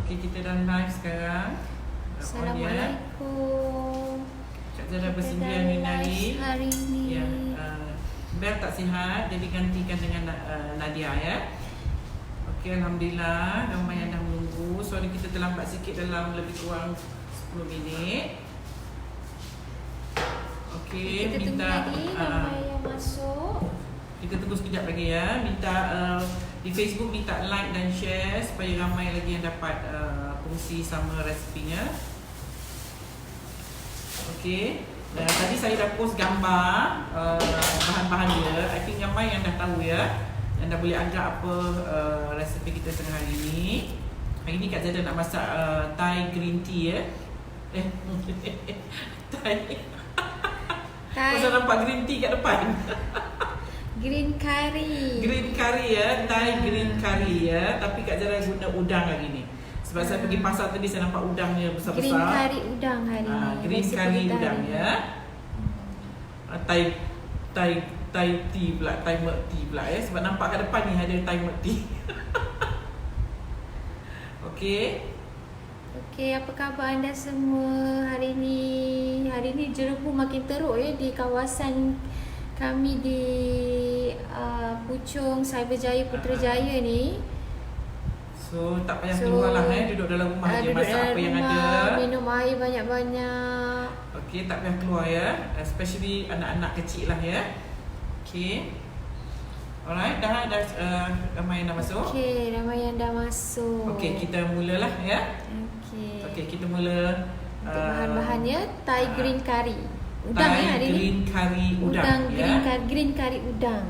Okey, kita dah live sekarang. Assalamualaikum. Kak Zara bersembilan hari ini. Ya, Bel tak sihat, jadi gantikan dengan Nadia ya. Okey, Alhamdulillah, ramai yang dah menunggu. Sorry kita terlambat sikit dalam lebih kurang 10 minit. Okey, kita tunggu lagi ramai yang masuk. Kita tunggu sekejap lagi ya. Minta di Facebook minta like dan share supaya ramai lagi yang dapat kongsi sama resepinya. Okey. Tadi saya dah post gambar bahan-bahan dia. I think ramai yang dah tahu ya. Yang dah boleh agak apa resepi kita tengah hari ni. Hari ni Kak Zada nak masak Thai green tea ya. Thai. Pasal nampak green tea kat depan. Green curry. Green curry ya, Thai green curry ya. Tapi Kak Zara guna udang hari ni. Sebab saya pergi pasar tadi saya nampak udangnya besar-besar. Green curry udang hari ni. Green curry udang ya. Thai tea pula, Thai milk tea pula ya. Sebab nampak kat depan ni ada Thai milk tea. Okey. Okey, apa khabar anda semua hari ni? Hari ni jerebu makin teruk ya di kawasan kami di Puchong, Cyberjaya, Putrajaya ni. So tak payah keluar lah duduk dalam rumah je, masak apa yang ada. Minum air banyak-banyak. Okey, tak payah keluar ya. Especially anak-anak kecil lah ya. Okey. Alright, dah ramai yang dah masuk. Okey, ramai yang dah masuk. Okey, kita mulalah ya. Okey, kita mula. Untuk bahan-bahannya Thai green curry. Udang Thai hari green ni. Curry udang ya. Green curry udang.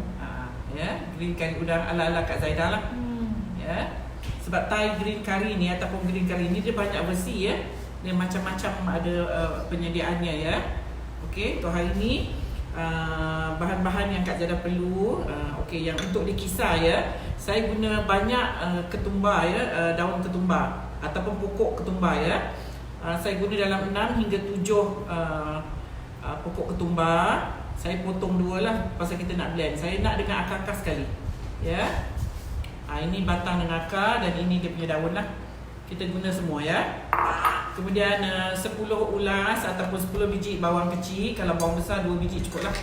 Ya, green curry udang ala-ala Kak Zaidah lah. Ya. Sebab Thai green curry ni ataupun green curry ni dia banyak versi ya. Dia macam-macam ada penyediaannya ya. Okey, untuk hari ni bahan-bahan yang Kak Zaidah perlu okey, yang untuk dikisar ya. Saya guna banyak ketumbar ya, daun ketumbar ataupun pokok ketumbar ya. Saya guna dalam 6 hingga 7 pokok ketumbar. Saya potong 2 lah pasal kita nak blend. Saya nak dengan akar-akar sekali. Ya. Ini batang dengan akar dan ini dia punya daun lah. Kita guna semua ya. Kemudian 10 ulas ataupun 10 biji bawang kecil. Kalau bawang besar 2 biji cukup lah.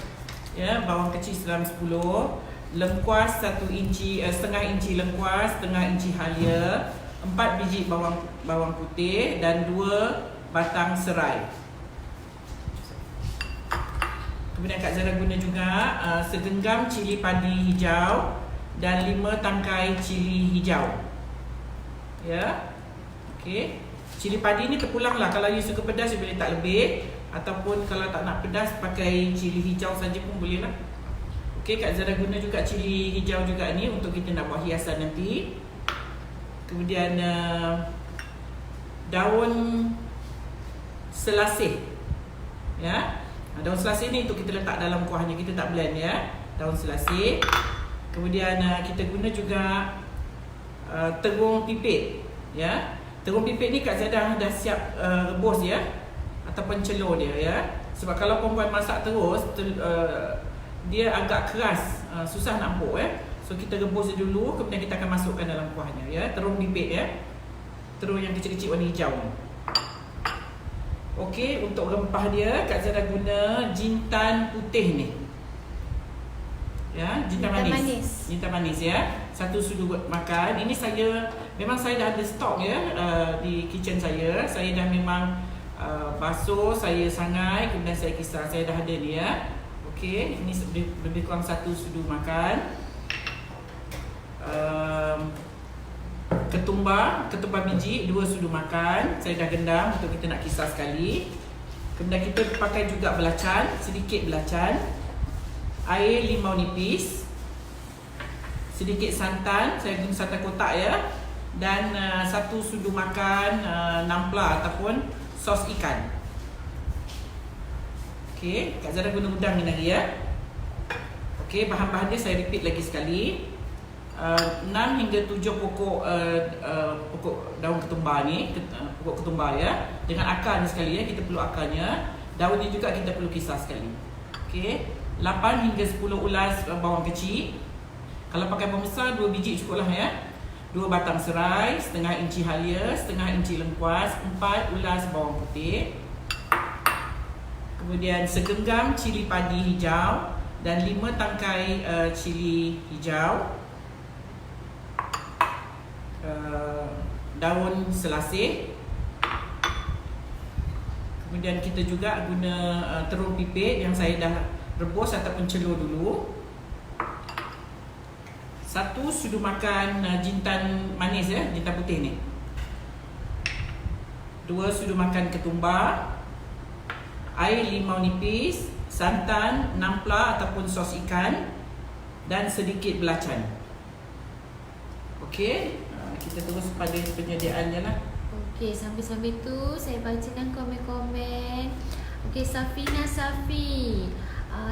Ya, bawang kecil dalam 10. Lengkuas 1 inci, setengah inci lengkuas, setengah inci halia. 4 biji bawang putih dan 2 batang serai. Kemudian Kak Zara guna juga segenggam cili padi hijau dan 5 tangkai cili hijau. Ya. Okey. Cili padi ni terpulang lah. Kalau you suka pedas, you boleh tak lebih. Ataupun kalau tak nak pedas, pakai cili hijau saja pun boleh lah. Okey, Kak Zara guna juga cili hijau juga ni untuk kita nak buat hiasan nanti. Kemudian daun selasih. Ya. Daun selasih ni untuk kita letak dalam kuahnya, kita tak blend ya. Daun selasih. Kemudian kita guna juga terung pipit ya. Terung pipit ni Kak Zaidah dah siap rebus ya, ataupun celur dia ya. Sebab kalau perempuan masak terus dia agak keras, susah nak empuk ya. So kita rebus dia dulu, kemudian kita akan masukkan dalam kuahnya ya. Terung pipit ya. Terung yang kecil-kecil warna hijau ni. Okey, untuk rempah dia Kak Zara guna jintan putih ni. Ya, jintan manis. Jintan manis ya. 1 sudu makan. Ini memang saya dah ada stok ya di kitchen saya. Saya dah memang basuh, saya sangai, kemudian saya kisar. Saya dah ada ni ya. Okey, ini lebih kurang 1 sudu makan. Ketumbar biji 2 sudu makan. Saya dah gendam untuk kita nak kisar sekali. Kemudian kita pakai juga belacan, sedikit belacan. Air limau nipis. Sedikit santan, saya guna santan kotak ya. Dan 1 sudu makan nampla ataupun sos ikan. Okey, Kak Zara guna udang ni lagi ya. Okey, bahan-bahan dia saya repeat lagi sekali. 6 hingga 7 pokok daun ketumbar ni, pokok ketumbar ya. Dengan akar ni sekali ya, kita perlu akarnya. Daun ni juga kita perlu kisar sekali. Okey. 8 hingga 10 ulas bawang kecil. Kalau pakai bawang besar 2 biji cukup lah ya. 2 batang serai, setengah inci halia, setengah inci lengkuas, 4 ulas bawang putih. Kemudian segenggam cili padi hijau dan 5 tangkai cili hijau. Daun selasih. Kemudian kita juga guna terung pipit yang saya dah rebus ataupun celur dulu. 1 sudu makan jintan manis ya, jintan putih ni. 2 sudu makan ketumbar. Air limau nipis, santan, nampla ataupun sos ikan dan sedikit belacan. Okey, kita terus pada penyediaannya lah. Okey, sambil-sambil tu saya bacakan komen-komen. Okey, Safina Safi.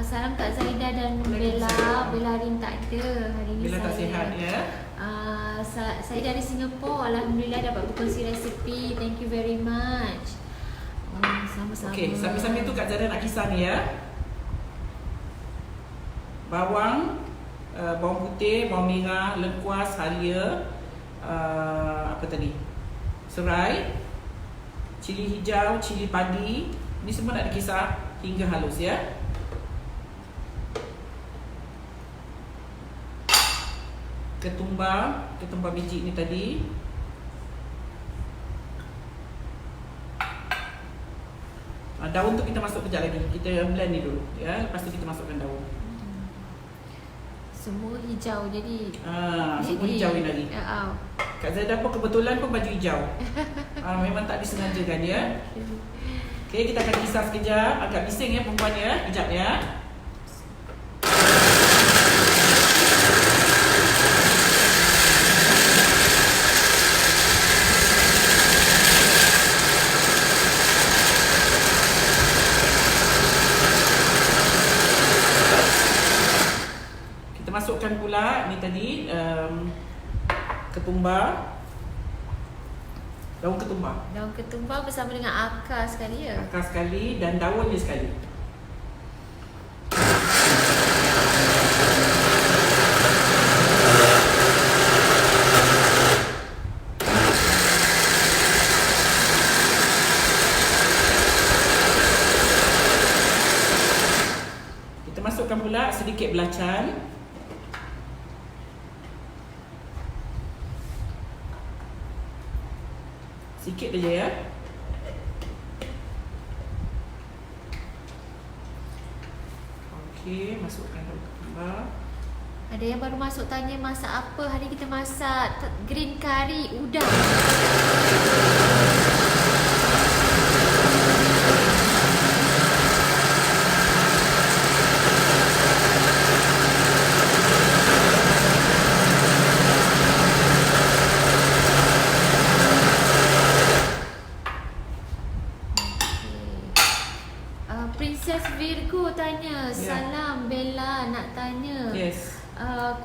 Salam Kak Zaida dan Bella. Bella hari ni tak ada. Hari ni Bella tak sihat ya. Saya dari Singapura. Alhamdulillah dapat berkongsi resipi. Thank you very much. Sama-sama. Okey, sambil-sambil tu Kak Zara nak kisah ni ya. Bawang, bawang putih, bawang merah, lengkuas, halia, apa tadi? Serai, cili hijau, cili padi. Ni semua nak dikisar hingga halus ya. Ketumbar biji ni tadi. Daun tu kita masuk kejap lagi. Kita blend ni dulu ya. Lepas tu kita masukkan daun. Semua hijau jadi. Semua hijau ni tadi. Kak Zaida pun kebetulan pun baju hijau. Memang tak disengajakan ya. Okey, kita akan kisar sekejap. Agak bising ya perempuan ya. Kejap ya. Masukkan pula ni tadi ketumbar. Daun ketumbar. Daun ketumbar bersama dengan akar sekali ya. Akar sekali dan daun ni sekali. Kita masukkan pula sedikit belacan. Sikit aja ya. Okey, masukkan daun ketumbar. Ada yang baru masuk tanya masak apa? Hari kita masak green curry udang. Princess Virgo tanya, salam Bella nak tanya. Yes.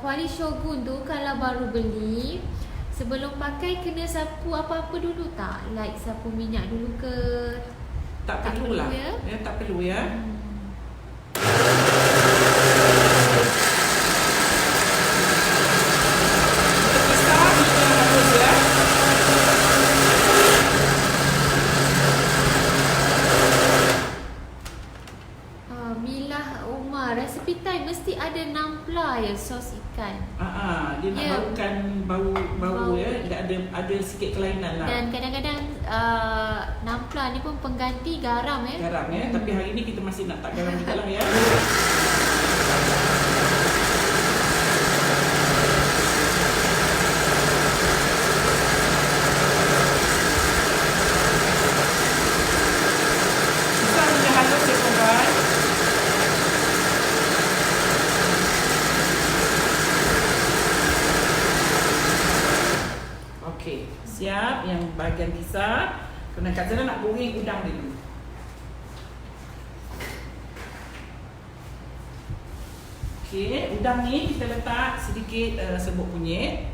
Kuali Shogun tu kalau baru beli, sebelum pakai kena sapu apa-apa dulu tak? Like sapu minyak dulu ke? Tak perlu lah. Ya, tak perlu ya. Resipi Thai mesti ada nampla ya, sos ikan. Dia nak baukan bau ya, ada sikit kelainan lah. Dan kadang-kadang nampla ni pun pengganti garam ya. Garam ya, tapi hari ni kita masih nak tak garam juga lah ya. Siap yang bahagian pisah. Kerana Kak Zara nak goreng udang dulu. Okey, udang ni kita letak sedikit serbuk kunyit.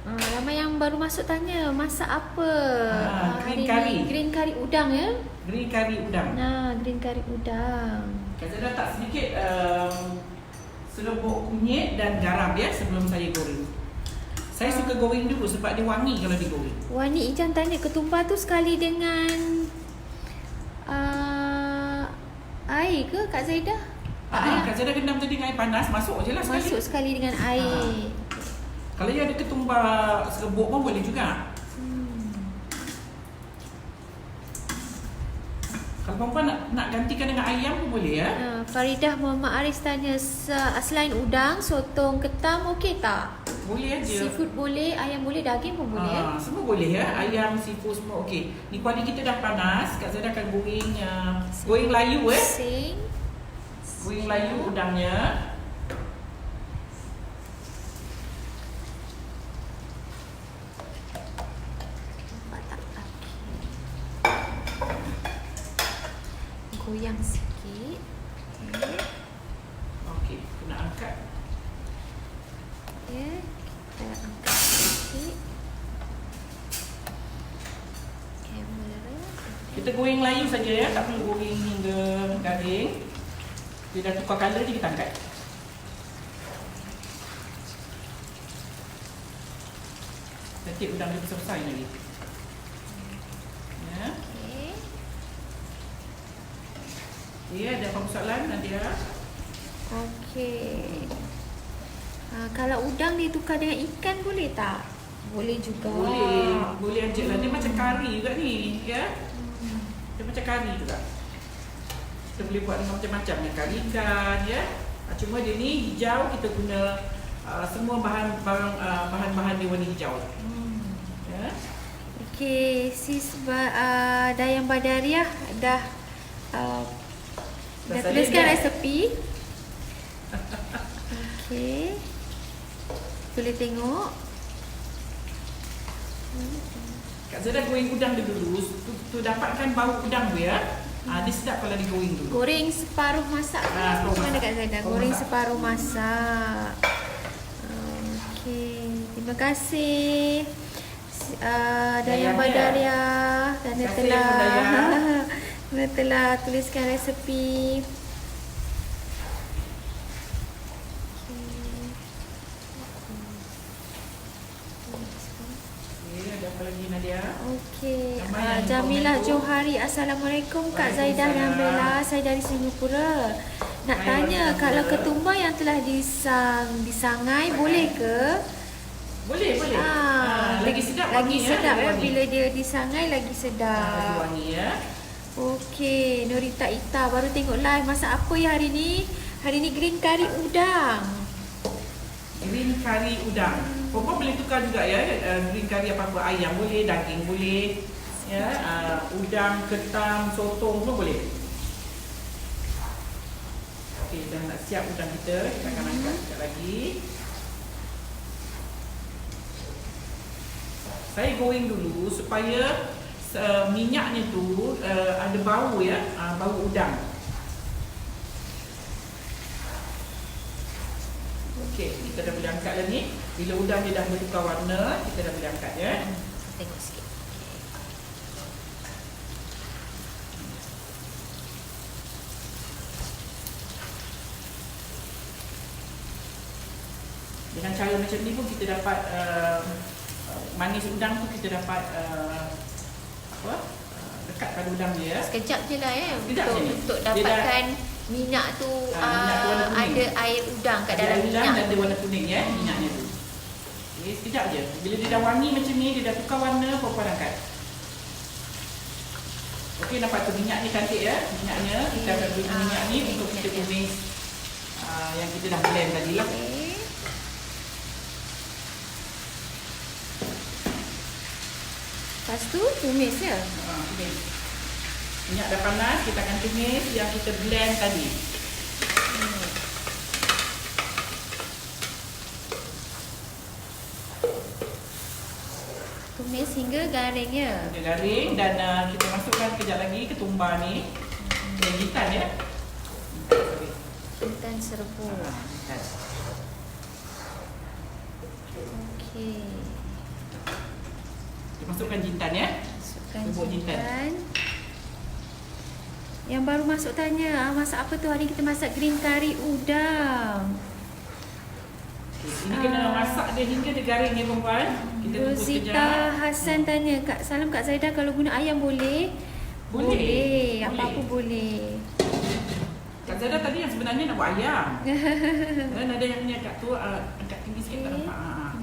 Ramai yang baru masuk tanya masak apa? Green curry. Green curry udang ya? Green curry udang. Green curry udang. Kak Zara letak sedikit serbuk kunyit dan garam ya sebelum saya goreng. Saya suka goreng dulu sebab dia wangi kalau digoreng. Wani Ijam tanya ketumbar tu sekali dengan air ke Kak Zaidah? Kak Zaidah rendam tadi dengan air panas, masuk je lah sekali. Masuk sekali dengan air. Kalau yang ada ketumbar serbuk pun boleh juga. Kalau perempuan nak gantikan dengan ayam pun boleh ya. Faridah Muhammad Aris tanya, selain udang, sotong ketam okey tak? Boleh aja. Seafood boleh, ayam boleh, daging pun boleh Semua boleh ya. Ayam, seafood semua okey. Ni kuali kita dah panas. Kak Zaidah akan goreng goreng layu goreng layu udangnya. Goyang sikit. Okey, kena angkat. Ya, kita angkat sikit. Kamera. Kita goreng layu saja ya, tak perlu goreng hingga garing. Dia dah tukar colour je kita angkat. Nanti udang dia besar-besar lagi. Ya. Ya, ada apa soalan Nadia? Okey. Kalau udang ditukar dengan ikan boleh tak? Boleh juga. Boleh aja lah. Dia macam kari juga ni, ya. Dia macam kari juga. Kita boleh buat dengan macam-macam ya, kari ikan, ya. Cuma dia ni hijau, kita guna semua bahan-bahan dia warna hijau. Ya. Okey, sis Dayang Badariah dah tuliskan resepi. Okey. Boleh tengok. Kak Zaidah goreng udang dia dulu. Tu dapatkan bau udang dia. Dia sedap kalau digoreng dulu. Goreng separuh masak ke? Mana Kak Zaidah? Goreng separuh masak. Okey. Terima kasih Dayang Badariah kerana telah tuliskan resepi. Ada apa lagi Nadia? Okey. Jamilah Johari, Assalamualaikum Kak Zaidah dan Bella. Saya dari Singapura. Nak tanya, kalau ketumbar yang telah disangai boleh ke? Boleh. Lagi sedap lagi wangi sedap ya. bila dia disangai lagi sedap. Lagi wangi ya. Okey, Norita Ita baru tengok live. Masak apa ya hari ni? Hari ni green curry udang. Green curry udang. Perempuan boleh tukar juga ya. Green curry apa-apa, ayam boleh, daging boleh. Ya, udang, ketam, sotong pun boleh. Okey, dah nak siap udang kita. Kita akan angkat sekejap lagi. Saya goreng dulu supaya minyaknya tu ada bau ya, bau udang. Okey, kita dah boleh angkat dah ni. Bila udang dia dah bertukar warna, kita dah boleh angkat ya. Tengok sikit. Dengan cara macam ni pun kita dapat manis udang tu, kita dapat dekat pada udang dia ya. Sekejap je lah Sekejap je ni. untuk dapatkan minyak tu, minyak tu warna kuning. ada air udang kat dalam Ada udang minyak dan ada warna kuning ya, minyaknya tu. Okey, sekejap je. Bila dia dah wangi macam ni, dia dah tukar warna, perempuan angkat. Okey, nampak tu minyak ni cantik ya. Minyaknya, kita akan guna minyak ni untuk kita tumis yang kita dah blend tadi lah. Lepas tu tumis ya. Tumis. Minyak dah panas, kita akan tumis yang kita blend tadi. Tumis hingga garing ya. Dia garing dan kita masukkan kejap lagi ketumbar ni. Jintan ya. Jintan serbuk. Okey. Kita masukkan jintan ya. Masukkan Serbuk jintan. Yang baru masuk tanya, masak apa tu? Hari ni kita masak green curry udang. Ini kena masak dia hingga dia garing ya perempuan. Kita tunggu Rosita sekejap. Hassan tanya, Salam Kak Zaidah, kalau guna ayam boleh? Boleh. Apa-apa boleh. Kak Zaidah tadi yang sebenarnya nak buat ayam. Dan ada yang ni agak tu angkat tinggi sikit tak nampak.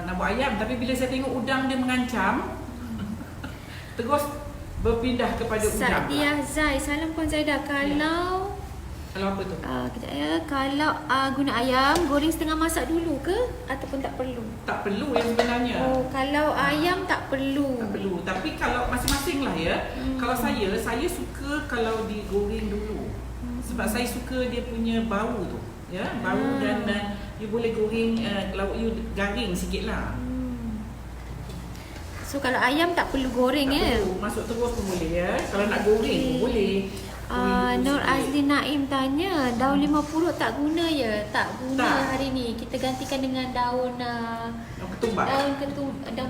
Nak buat ayam, tapi bila saya tengok udang dia mengancam, terus berpindah kepada udang. Sadiah Zai, salam Puan Zaidah. Kalau Kalau apa tu? kejap ya, kalau guna ayam, goreng setengah masak dulu ke ataupun tak perlu? Tak perlu yang sebenarnya. Oh, kalau ayam tak perlu. Tak perlu. Tapi kalau masing-masing lah ya. Kalau saya suka kalau digoreng dulu. Sebab saya suka dia punya bau tu. Ya, bau dan you boleh goreng lauk you garing sikit lah. So kalau ayam tak perlu goreng Tak ya? perlu. Masuk terus pun boleh ya. Kalau nak goreng pun boleh. Nur Azli Naim tanya, daun 50 tak guna ya? Tak guna Tak. hari ni. Kita gantikan dengan daun Ketumbar. daun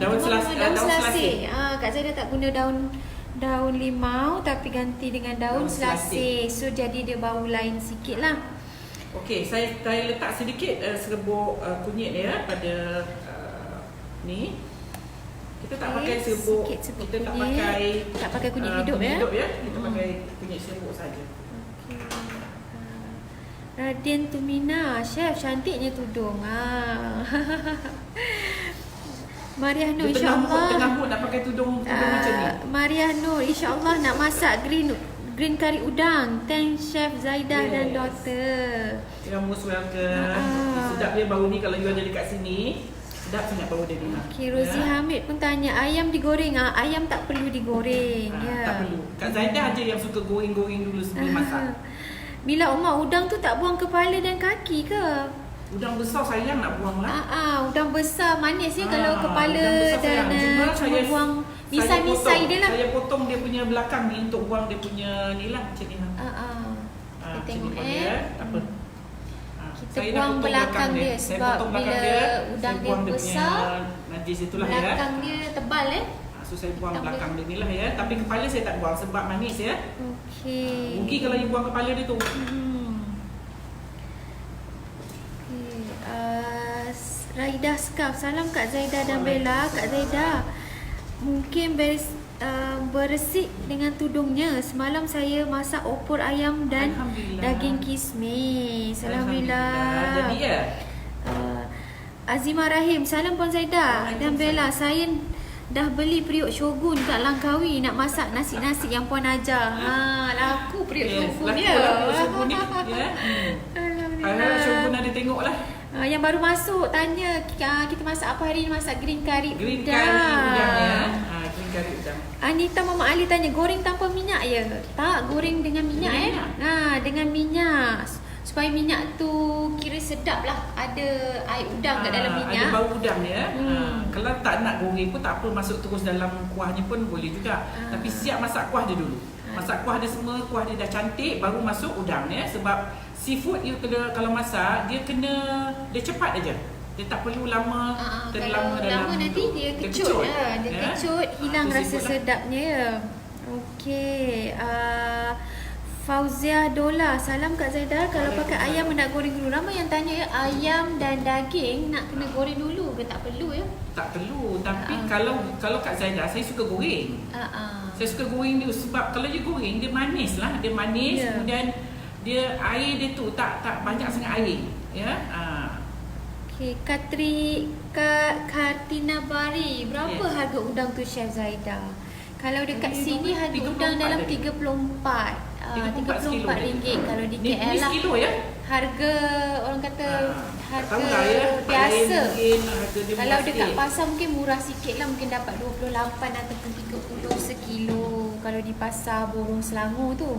Daun selasih. Kak Zaidah tak guna daun limau tapi ganti dengan daun selasih. So jadi dia bau lain sikit lah. Okey, saya letak sedikit serbuk kunyit ya pada ni. Kita tak pakai serbuk. Sikit serbuk Kita tak kunyit. pakai Tak pakai kunyit hidup ya? Kita pakai kunyit serbuk saja. Radin Tumina, Chef cantiknya tudung. Mariah Nur, insyaAllah. Tengah mood nak pakai tudung macam ni. Mariah Nur, insyaAllah nak masak green curry udang. Thanks Chef Zaidah dan daughter. You're most welcome. Sedap dia bau ni kalau you ada dekat sini. Sedap sangat bau dia ni. Okay, Rozi Hamid pun tanya, ayam digoreng? Ayam tak perlu digoreng. Tak perlu. Kak Zaidah aja yang suka goreng-goreng dulu sebelum masak. Mila Umar, udang tu tak buang kepala dan kaki ke? Udang besar sayang nak buang lah. Udang besar manis ya kalau kepala dan cuma buang misai-misai dia lah. Saya potong dia punya belakang ni untuk buang dia punya ni lah macam ni. Kita tengok Tak apa. Kita buang belakang dia sebab bila udang dia besar, najis itulah ya. belakang dia tebal So saya buang belakang dia ni lah ya. Tapi kepala saya tak buang sebab manis ya. Okey. Rugi kalau you buang kepala dia tu. Raida Skaf, salam Kak Zaidah dan Bella. Kak Zaidah, mungkin beresik dengan tudungnya. Semalam saya masak opor ayam dan daging kismis. Alhamdulillah. Jadi ya. Azimah Rahim, salam Puan Zaidah dan Bella. Saya dah beli periuk shogun kat Langkawi nak masak nasi-nasi yang Puan ajar. Laku periuk shogun dia. Laku shogun ni. Harap shogun ada tengok lah. Yang baru masuk tanya kita masak apa hari ni, masak green curry Green udang. curry udang ya. Green curry udang. Anita Mama Ali tanya, goreng tanpa minyak ya? Tak, goreng dengan minyak dengan minyak. Supaya minyak tu kira sedap lah. Ada air udang kat dalam minyak. Ada bau udang ya. Kalau tak nak goreng pun tak apa, masuk terus dalam kuahnya pun boleh juga. Tapi siap masak kuah dia dulu. Masak kuah dia semua, kuah dia dah cantik, baru masuk udang ya. Sebab seafood you kalau masak, dia cepat aja. Dia tak perlu lama terlama dalam. Lama nanti dia kecut. Dia kecut, hilang rasa sedapnya. Okey. Fauzia Dola, salam Kak Zaidah. Kalau pakai ayam nak goreng dulu. Ramai yang tanya ya, ayam dan daging nak kena goreng dulu ke tak perlu ya? Tak perlu. Tapi kalau Kak Zaidah, saya suka goreng. Saya suka goreng dia sebab kalau dia goreng dia manis lah. Dia manis, kemudian dia air dia tu tak banyak sangat air ya. Okey, Kartina Bari, berapa harga udang tu Chef Zaidah? Kalau dekat sini harga udang dalam 34 RM34 kalau di KL lah. Ni kilo ya? Harga orang kata harga ya, biasa. Harga kalau dekat pasar mungkin murah sikit lah, mungkin dapat 28 ataupun 30 sekilo kalau di pasar Borong Selangor tu.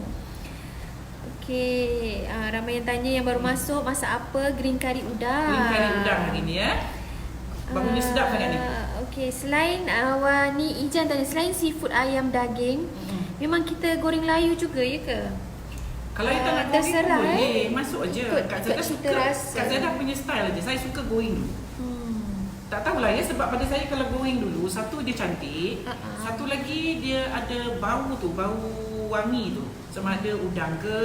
Okey, ramai yang tanya yang baru masuk, masak apa? Green curry udang. Green curry udang hari ni ya. Baunya sedap sangat ni. Okey, selain Wani Ijan tanya, selain seafood ayam daging, memang kita goreng layu juga ya ke? Kalau kita nak goreng pun boleh, masuk aje. Kak Zaidah punya style aje. Saya suka goreng dulu. Tak tahulah ya, sebab pada saya kalau goreng dulu, satu dia cantik, satu lagi dia ada bau tu, bau wangi tu. Sama ada udang ke,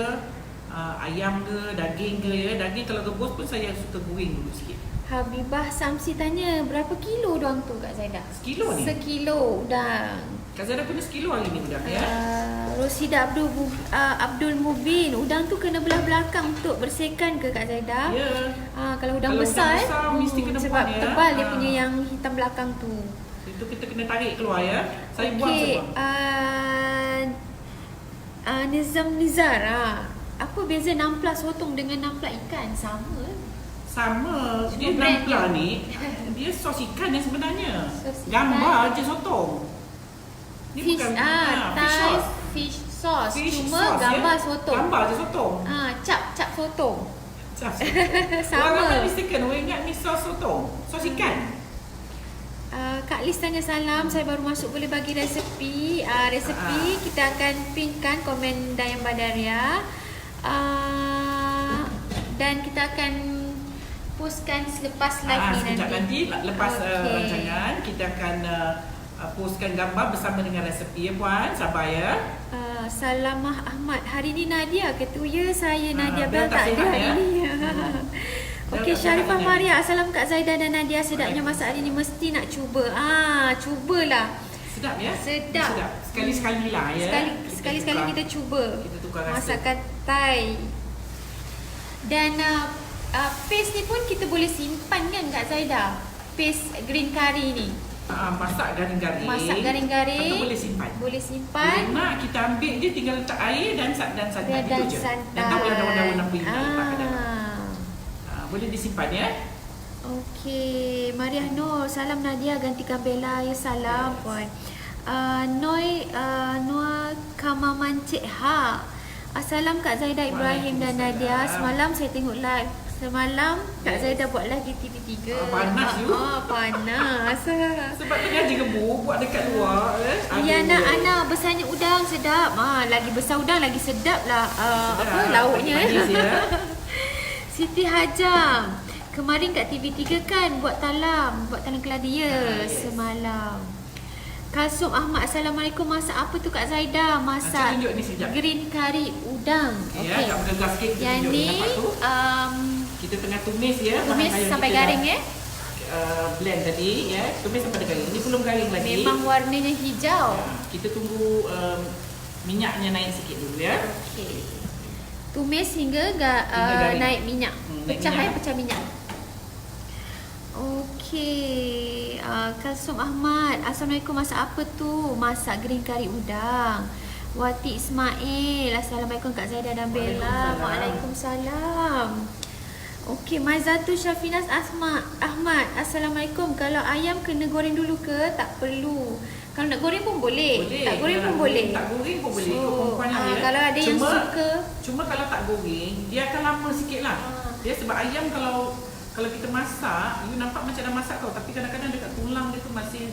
ayam ke, daging ke ya. Daging kalau rebus pun saya suka goreng dulu sikit. Habibah Samsi tanya berapa kilo udang tu Kak Zaidah? Sekilo ni? Sekilo udang. Kak Zaidah punya sekilo hari ni udang ya? Rosida Abdul Mubin, udang tu kena belah belakang untuk bersihkan ke Kak Zaidah? Ya. Kalau udang Kalau besar, udang besar, mesti kena sebab buang, ya. tebal dia punya yang hitam belakang tu. Itu kita kena tarik keluar ya. Saya buang semua. Nizam Nizar, apa beza nampla sotong dengan nampla ikan? Sama. Sama. Dia Semua brand nampla je. ni, dia sos ikan yang sebenarnya. Sos ikan. Gambar je sotong. Ni Fish, bukan Thai sauce. fish sauce. Fish Cuma sauce, gambar ya? sotong. Gambar je sotong. Cap sotong. Sama. Orang ramai mistaken, orang ingat ni sos sotong. Sos ikan. Kak Lis tanya salam, saya baru masuk, boleh bagi resepi. Kita akan pinkan komen Dayang Badaria. Dan kita akan postkan selepas live ni Sekejap nanti lepas rancangan kita akan postkan gambar bersama dengan resepi ya puan. Sabar ya. Salamah Ahmad, hari ni Nadia ke tu? Ya, saya Nadia Bel Bel tak tak ada sihat, hari ya? ni. Okey, tak Sharifah sihat, Maria, Assalam Kak Zaidah dan Nadia, sedapnya masak hari ni, mesti nak cuba. Cubalah. Sedap ya? Sedap. Sekali-sekali lah ya. Sekali-sekali kita cuba. Kita tukar rasa. Masakan Thai. Dan paste ni pun kita boleh simpan kan Kak Zaidah? Paste green curry ni. Masak garing-garing. Atau boleh simpan. Boleh simpan. Bila nak kita ambil dia, tinggal letak air dan santan Dan itu je. santan. Dan tahulah daun-daun apa yang nak letak ke dalam. Boleh disimpan ya. Okey, Mariah Nur, salam Nadia, gantikan Bella. Ya, salam puan. Noah Kamamancik Assalam Kak Zaidah, Ibrahim dan Nadia. Semalam saya tengok live. Semalam Kak Zaidah buat live di TV3. Panas you. Panas. Sebab tengah direbus buat dekat luar. Ya Ana, besarnya udang sedap. Lagi besar udang lagi sedap lah. Lauknya. Manis ya. Siti Hajam, kemarin kat TV3 kan buat talam keladi ya, semalam. Kasum Ahmad, Assalamualaikum, masak apa tu Kak Zaidah? Masak tunjuk ni sekejap. green curry udang. Ya, agak bergegas sikit kita Yang tunjuk ni nampak tu. Kita tengah tumis ya. tumis bahan yang sampai kita garing dah, ya. Blend tadi ya. Tumis sampai garing. Ini belum garing lagi. Memang warnanya hijau. Kita tunggu minyaknya naik sikit dulu ya. Okey. Tumis hingga naik minyak. Pecah minyak. Okey. Kasum Ahmad, Assalamualaikum, masak apa tu? Masak green curry udang. Wati Ismail, Assalamualaikum Kak Zaidah dan Bella. Waalaikumsalam. Okey, Maizatu Syafinas Ahmad, Assalamualaikum. Kalau ayam kena goreng dulu ke? Tak perlu. Kalau nak goreng pun boleh. Tak goreng pun boleh. Tak goreng pun boleh. Kalau ada yang suka. Cuma kalau tak goreng, dia akan lama sikit lah. Dia sebab ayam kalau kita masak, you nampak macam dah masak tau, tapi kadang-kadang dekat tulang dia tu masih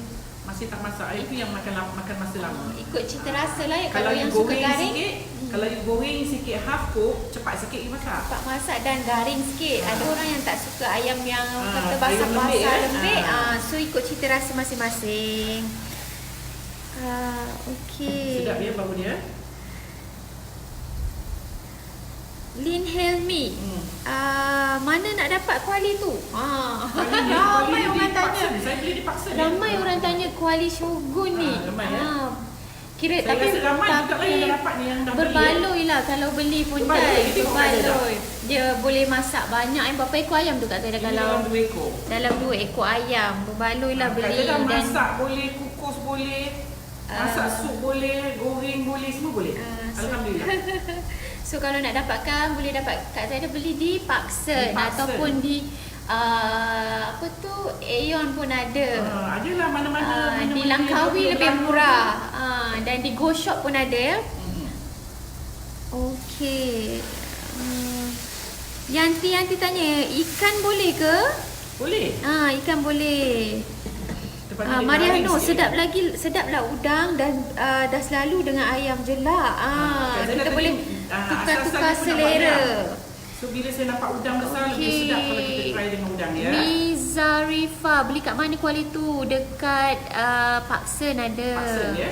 tak masak. Itu yang makan masa lama. Ikut cita rasa lah ya. Kalau yang you suka goreng garing sikit, kalau you goreng sikit half cook, cepat sikit you masak. cepat masak dan garing sikit. Ada orang yang tak suka ayam yang kata ayam basah-basah lembik, lembik. So ikut cita rasa masing-masing. Okey. Sedap ya bau dia. Lin Helmi. Mana nak dapat kuali tu? Ramai orang tanya. Saya beli dipaksa. Ramai orang tanya kuali Shogun ni. Ramai ya. Kira Saya rasa ramai juga lah yang dah dapat ni, yang dah beli. berbaloi lah kalau beli pun kan. Berbaloi, Berbaloi. Dia boleh masak banyak. Berapa ekor ayam tu Kak Zaidah? Ini Kalau dalam 2 ekor. dalam 2 ekor ayam, berbaloi lah beli. Kadang-kadang Dan masak boleh, kukus boleh, masak sup boleh, goreng boleh, semua boleh. Alhamdulillah. So kalau nak dapatkan, boleh dapat Kak Zaidah beli di Paksen ataupun di apa tu, Aeon pun ada. Adalah mana-mana. Di Langkawi lebih murah. Dan di Go Shop pun ada. Okey. Yanti tanya, ikan boleh ke? Boleh. Ikan boleh. Maria Nur, sedaplah udang dan dah selalu dengan ayam je lah. Kita boleh tukar-tukar selera. So bila saya nampak udang besar, lebih sedap kalau kita try dengan udang ya. Mizarifa, beli kat mana kuali tu? Dekat Paksen ada. Paksen ya.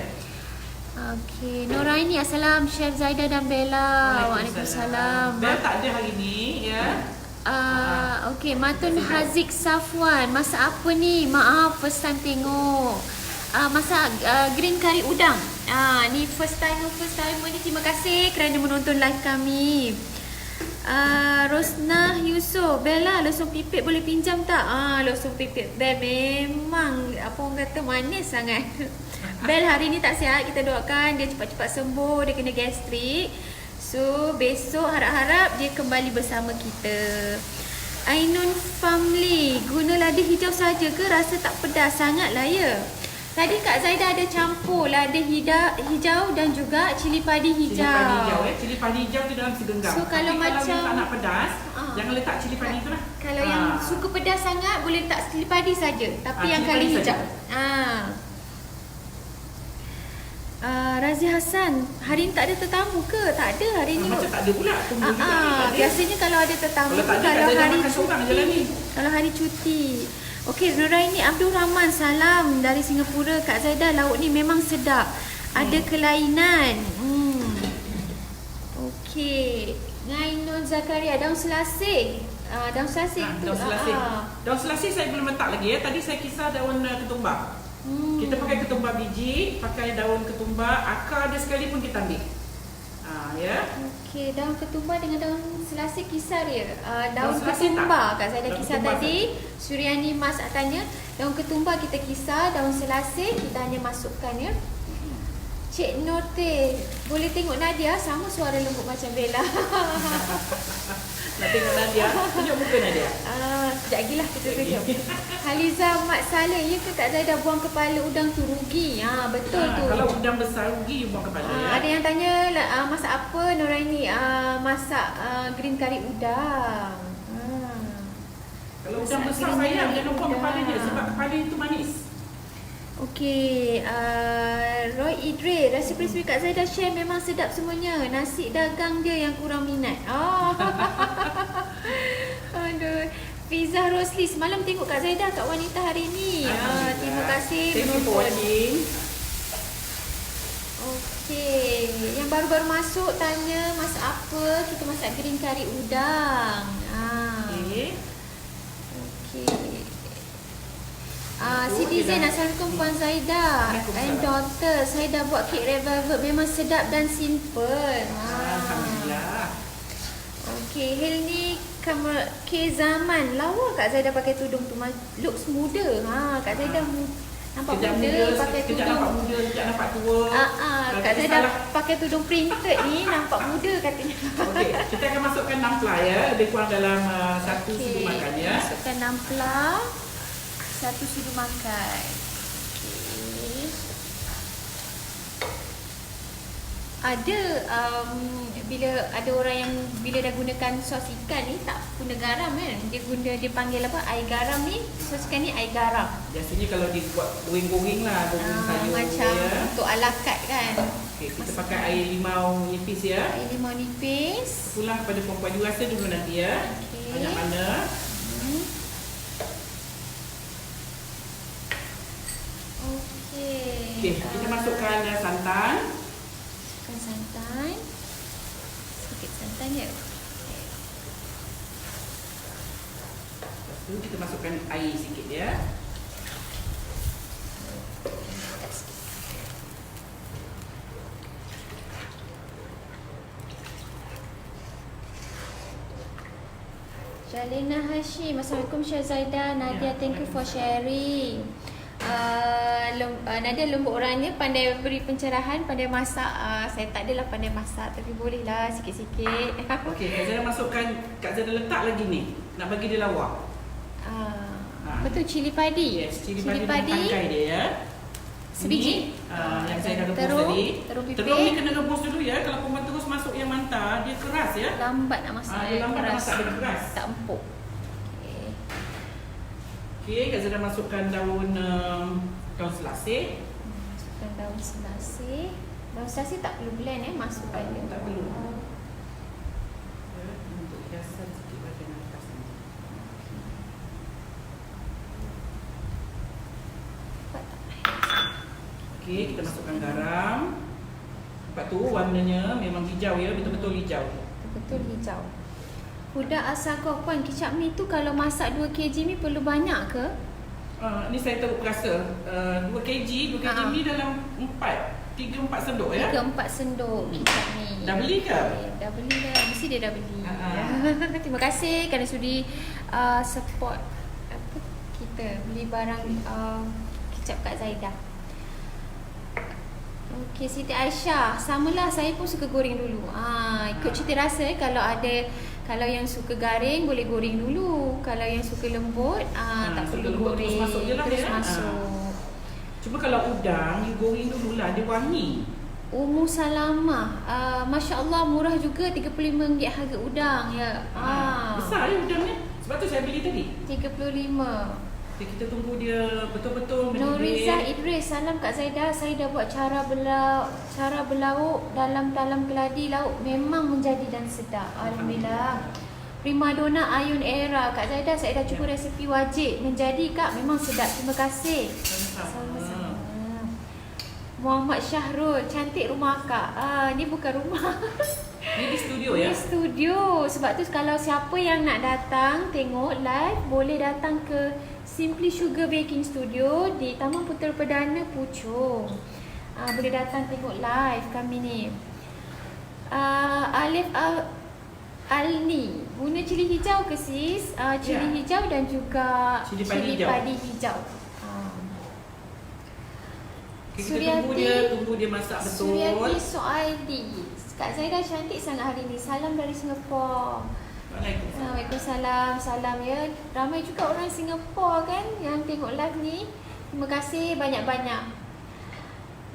Okey, Noraini, Assalam Chef Zaidah dan Bella. Waalaikumsalam. Bel tak ada hari ni ya. Okay, Matun Haziq Safwan. Masak apa ni? Maaf, first time tengok. Masak green curry udang. Ni first time ni. Terima kasih kerana menonton live kami. Rosnah Yusof, Bella, losong pipit boleh pinjam tak? Losong pipit Bel memang apa orang kata manis sangat. Bel hari ni tak sihat, kita doakan dia cepat-cepat sembuh. Dia kena gastrik. So besok harap-harap dia kembali bersama kita. Ainun Family, guna lada hijau saja ke? Rasa tak pedas sangat lah ya. Tadi Kak Zaidah ada campur lada hijau dan juga cili padi hijau. Cili padi hijau Cili padi hijau tu dalam segenggam. So kalau macam kalau tak nak pedas, jangan letak cili padi tu lah. Kalau yang suka pedas sangat boleh letak cili padi saja. Tapi yang kari hijau. Razi Hassan, hari ni tak ada tetamu ke? Tak ada hari ni. Macam tak ada pula. Tunggu juga biasanya kalau ada tetamu, kalau hari cuti. Kalau hari cuti. Okey, Nuraini Abdul Rahman, salam dari Singapura. Kak Zaidah, lauk ni memang sedap. Ada kelainan. Okey. Ngainun Zakaria, daun selasih. Daun selasih tu. Daun selasih saya belum letak lagi ya. Tadi saya kisar daun ketumbar. Kita pakai ketumbar biji, pakai daun ketumbar, akar dia sekalipun kita ambil. Ya. Okey, daun ketumbar dengan daun selasih kisar dia. Daun ketumbar Kak Zaidah kisar tadi. Suryani Mas tanya, daun ketumbar kita kisar, daun selasih kita hanya masukkan ya. Cik Norte, boleh tengok Nadia, sama suara lembut macam Bella. Nak tengok Nadia, tunjuk muka Nadia. Sekejap lagi lah kita tunjuk. Haliza Mat Saleh, ya ke Kak Zaidah buang kepala udang tu rugi? Betul tu. Kalau udang besar rugi, you buang kepala ya. Ada yang tanya, masak apa Nuraini? Masak green curry udang. Kalau udang besar sayang, jangan buang kepala dia sebab kepala itu manis. Okey, Roy Idre, resipi Kak Zaidah share memang sedap semuanya. Nasi dagang dia yang kurang minat. Aduh. Fiza Rosli, semalam tengok Kak Zaidah kat Wanita hari ni. Terima kasih. Thank you for watching. Okey, yang baru-baru masuk tanya masak apa? Kita masak green curry udang. Okey. Siti Zain, Assalamualaikum Puan Zaidah and daughter. Saya dah buat kek red velvet, memang sedap dan simple. Alhamdulillah. Okey, Helni K Zaman. Lawa Kak Zaidah pakai tudung tu, looks muda. Kak Zaidah nampak muda pakai tudung. Kejap nampak muda, kejap nampak tua. Kak Zaidah pakai tudung printed ni nampak muda katanya. Okey, kita akan masukkan nampla ya, lebih kurang dalam satu sudu makan ya. Masukkan nampla. Satu sudu makan. Okay. Ada bila ada orang yang bila dah gunakan sos ikan ni tak guna garam kan. Dia panggil apa? Air garam ni. Sos ikan ni air garam. Biasanya kalau dibuat goreng-goreng lah, goreng sayur macam ya. untuk ala carte kan. Okey, kita pakai air limau nipis ya. Air limau nipis. Pulang kepada perempuan dewasa dulu nanti ya. Okay. Banyak mana? Okey, kita masukkan santan. Masukkan santan. Sikit santan je. Lepas tu kita masukkan air sikit ya. Jalina Hashim, Assalamualaikum Syazaidah. Nadia, thank you for sharing. Nadia lembut orangnya, pandai beri pencerahan, pandai masak. Saya tak adalah pandai masak, tapi bolehlah sikit-sikit. Okey, Kak Zaidah masukkan, Kak Zaidah letak lagi ni, nak bagi dia lawa. Betul, cili padi. Yes, cili padi tangkai dia ya. Sebiji. Yang saya dah rebus tadi. Terung ni kena rebus dulu ya. Kalau perempuan terus masuk yang mentah, dia keras ya. Lambat nak masak. Dia lambat nak masak, dia keras. Tak empuk. Okey, Kak Zaidah masukkan daun selasih. Masukkan daun selasih. Daun selasih tak perlu blend masukkan dia. Tak perlu. Untuk hiasan sikit bahagian atas ni. Okey, kita masukkan garam. Nampak tu warnanya memang hijau ya, betul-betul hijau. Betul hijau. Huda asal kau puan, kicap mi tu kalau masak 2 kg mi perlu banyak ke? Ni saya tahu perasa 2 kg ni dalam 3-4 sendok ya? 3-4 sendok kicap mi. Dah beli ke? Dah beli dah, mesti dia dah beli. Terima kasih kerana sudi support apa kita beli barang kicap Kak Zaidah. Okey, Siti Aisyah, samalah saya pun suka goreng dulu. Ikut cita rasa kalau yang suka garing boleh goreng dulu. Kalau yang suka lembut tak perlu goreng. Terus masuk je lah terus ya. masuk. Cuma kalau udang you goreng dululah, dia wangi. Ummu Salamah, Masya-Allah murah juga, RM35 harga udang ya. Besar ya udang ni. Sebab tu saya beli tadi. 35. Jadi kita tunggu dia betul-betul Nuriza Idris, salam Kak Zaidah. Saya dah buat cara berlauk dalam keladi, lauk memang menjadi dan sedap. Alhamdulillah. Primadona Ayun Era, Kak Zaidah saya dah cuba resepi wajib menjadi Kak, memang sedap. Terima kasih. Sama-sama. Muhammad Syahrul, cantik rumah Kak. Ni bukan rumah. Ni di studio ya? Di studio. Sebab tu kalau siapa yang nak datang tengok live, boleh datang ke Simply Sugar Baking Studio di Taman Putera Perdana Puchong. Boleh datang tengok live kami ni. Alif Alni, guna cili hijau ke sis? Cili hijau dan juga cili padi hijau. Kita tunggu dia masak betul. Suryati Soaidi, Kak Zaidah cantik sangat hari ni. Salam dari Singapura. Waalaikumsalam. Salam ya. Ramai juga orang Singapura kan yang tengok live ni. Terima kasih banyak-banyak.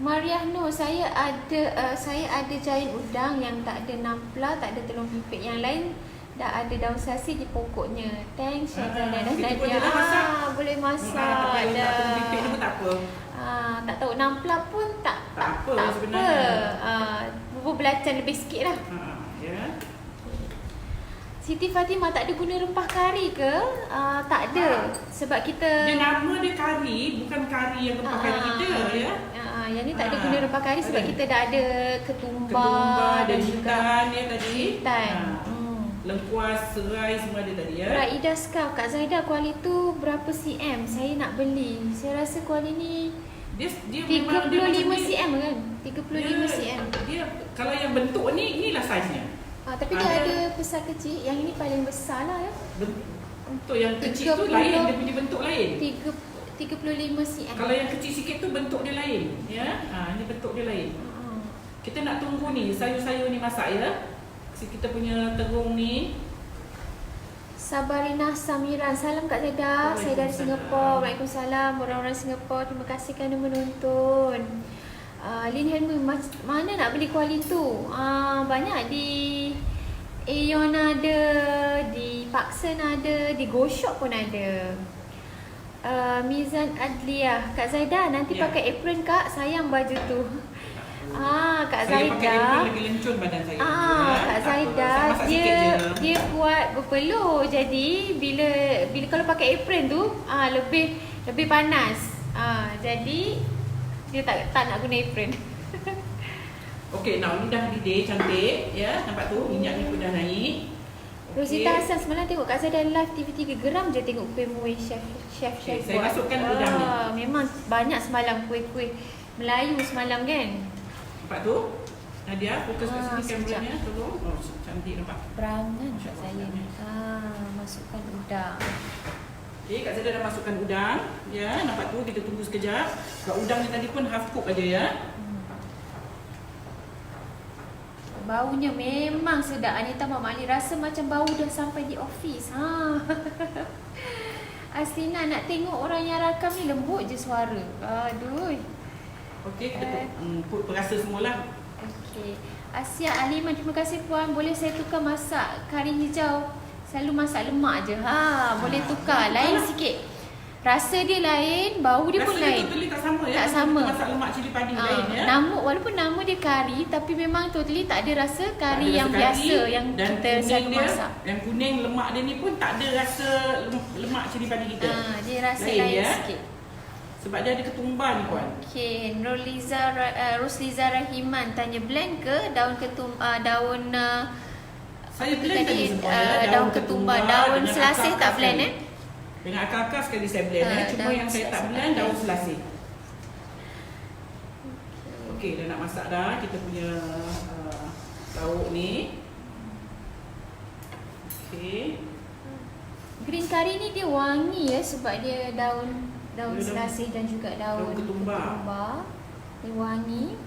Mariah Nur, saya ada jain udang yang tak ada nampla, tak ada telur pipit. Yang lain dah ada daun sasi di pokoknya. Thanks Syazana dan Nadia. Boleh masak. Tak telur pipit pun tak apa. Tak tahu nampla pun tak apa sebenarnya. Bubur belacan lebih sikit lah. Ya. Siti Fatimah, tak ada guna rempah kari ke? Tak ada. Sebab kita nama dia kari, bukan kari yang rempah kari kita ya. Yang ni tak ada guna rempah kari sebab kita dah ada ketumbar dan hutan ya tadi. Hutan. Lengkuas, serai semua ada tadi ya. Raida Scarf, Kak Zaidah kuali tu berapa cm? Saya nak beli. Saya rasa kuali ni dia 35 cm kan? 35 cm. Dia kalau yang bentuk ni, inilah saiznya. Tapi dia ada besar kecil. Yang ini paling besar lah ya. Bentuk yang kecil tu lain, dia punya bentuk lain. 35 cm. Kalau yang kecil sikit tu bentuk dia lain ya. Ini bentuk dia lain. Kita nak tunggu ni sayur-sayur ni masak ya. Kita punya terung ni. Sabarina Samiran, salam Kak Zaidah. Saya dari Singapura. Waalaikumsalam orang-orang Singapura. Terima kasih kerana menonton. Lin Helmi, mana nak beli kuali tu? Banyak di Aeon ada, di Paksen ada, di Go Shop pun ada. Mizan Adliah, Kak Zaidah nanti pakai apron Kak, sayang baju tu. Kak Zaidah. Saya pakai apron lagi lencun badan saya. Kak Zaidah dia buat berpeluh. Jadi bila kalau pakai apron tu lebih panas. Jadi dia tak nak guna apron. Okey, now ni dah didih cantik ya. Nampak tu minyak ni pun dah naik. Rosita Hassan semalam tengok Kak Zaidah live TV3 geram je tengok kuih chef Saya buat. masukkan udang ni. Memang banyak semalam kuih-kuih Melayu semalam kan. Nampak tu? Nadia fokus kat sini kameranya tolong. Cantik nampak. Berangan kat saya ni. Masukkan udang. Okey, Kak Zaidah dah masukkan udang. Ya, nampak tu kita tunggu sekejap. Sebab udang ni tadi pun half cook aja ya. Baunya memang sedap. Anita Mak Ali rasa macam bau dah sampai di office. Aslina nak tengok orang yang rakam ni lembut je suara. Aduh. Okey, kita perasa semualah. Okey. Asia Aliman, terima kasih puan. Boleh saya tukar masak kari hijau? Selalu masak lemak je. Boleh tukar. Lain sikit. Rasa dia lain, bau dia pun lain. Rasa dia tak sama ya. Tak sama. Masak lemak cili padi lain ya. Walaupun nama dia kari, tapi memang totally tak ada rasa kari yang biasa yang kita selalu masak. Yang kuning lemak dia ni pun tak ada rasa lemak cili padi kita. Dia rasa lain sikit. Sebab dia ada ketumbar ni puan. Okey, Rosliza Rahiman tanya blend ke daun Saya Apa tu blend tadi semua ya. daun ketumbar, daun dengan selasih akar-akar tak blend sekali. Dengan akar-akar sekali saya blend Cuma daun yang saya tak selasih blend tak daun blend. selasih. Okey, dah nak masak dah kita punya lauk ni. Okey. Green curry ni dia wangi ya sebab dia daun Dia selasih dan juga daun ketumbar. Dia wangi.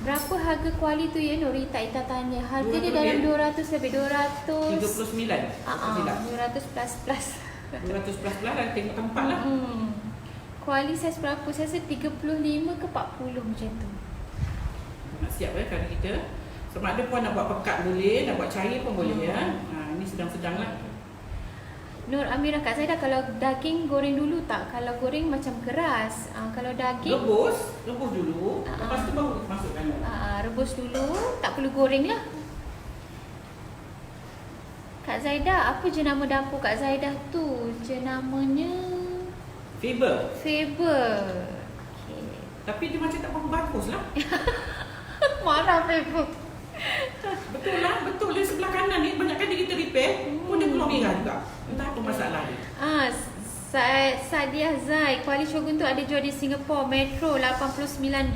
Berapa harga kuali tu ya Nuri? Tak Ita tanya. Harga dia dalam 200 lebih 200. 39. Tidak. 200 plus. 200 plus lah tengok tempat lah. Kuali saiz berapa? Saya rasa 35 ke 40 macam tu. Nak siap ya kari kita. Sama ada puan nak buat pekat boleh, nak buat cair pun boleh ya. Ini sedang-sedang lah. Nur Amira Kak Zaidah, kalau daging goreng dulu tak? Kalau goreng macam keras. Kalau daging Rebus dulu. Lepas tu baru masukkan. rebus dulu, tak perlu goreng lah. Kak Zaidah, apa jenama dapur Kak Zaidah tu? Jenamanya Faber. Okay. Tapi dia macam tak berapa bagus lah. Marah Faber. Betul dia sebelah kanan ni banyak kali kita repair pun dia keluar merah juga. Entah apa masalah dia. Sadiah Zai, kuali shogun tu ada jual di Singapore Metro $89.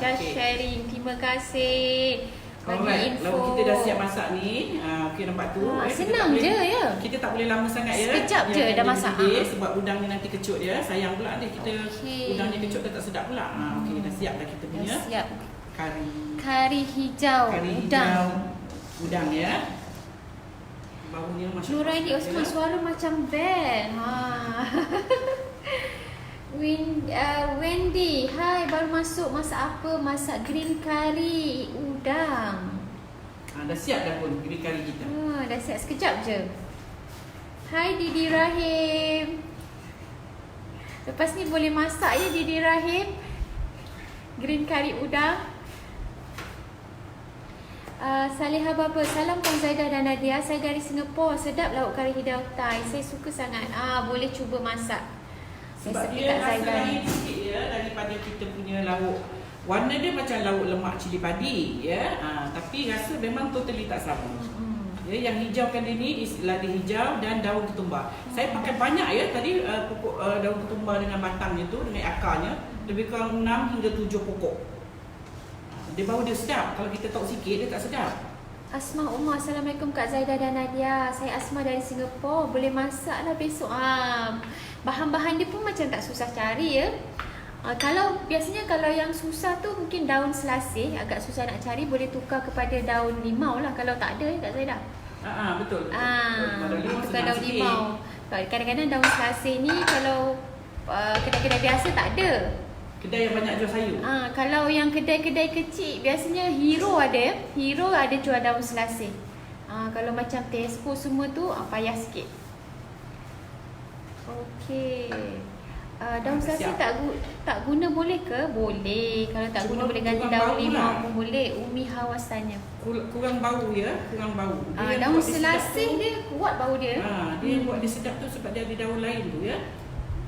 Just sharing. Terima kasih bagi Alright, info. lalu kita dah siap masak ni. Okey nampak tu. Senang je ya. Kita tak boleh lama sangat ya. Sekejap je dah masak. Sebab udang ni nanti kecut ya. Sayang pula nanti kita udang ni kecut dah tak sedap pula. Okey dah siap dah kita punya. Dah siap. Kari hijau udang ya. Baunya masya-Allah. Nuraini Osman suara macam band. Wendy, hai, baru masuk. Masak apa? Masak green curry udang. Dah siap dah pun green curry kita. Dah siap, sekejap je. Hai Didi Rahim. Lepas ni boleh masak ya Didi Rahim. Green curry udang. Saleha Baba, salam Puan Zaidah dan Nadia. Saya dari Singapura. Sedap lauk kari hidang Thai. Saya suka sangat. Boleh cuba masak. Sebab dia rasa lain sikit ya daripada kita punya lauk. Warna dia macam lauk lemak cili padi ya. Tapi rasa memang totally tak sama. Ya, yang hijau kan ini lada hijau dan daun ketumbar. Saya pakai banyak ya tadi pokok daun ketumbar dengan batangnya tu dengan akarnya lebih kurang 6 hingga 7 pokok. Dia bau dia sedap. Kalau kita tahu sikit dia tak sedap. Asma Umar, Assalamualaikum Kak Zaidah dan Nadia. Saya Asma dari Singapura. Boleh masak lah besok. Bahan-bahan dia pun macam tak susah cari ya. Biasanya kalau yang susah tu mungkin daun selasih, agak susah nak cari, boleh tukar kepada daun limau lah kalau tak ada Kak Zaidah. Betul. Tukar daun limau. Kadang-kadang daun selasih ni kalau kedai-kedai biasa tak ada. Kedai yang banyak jual sayur. Kalau yang kedai-kedai kecil biasanya Hero ada. Hero ada jual daun selasih. Kalau macam Tesco semua tu payah sikit. Okey. Daun selasih tak guna boleh ke? Boleh. Kalau tak guna boleh ganti daun limau pun boleh. Umi Hawas tanya. Kurang bau ya, kurang bau. Daun selasih dia kuat bau dia. Dia buat dia sedap tu sebab dia ada daun lain tu ya.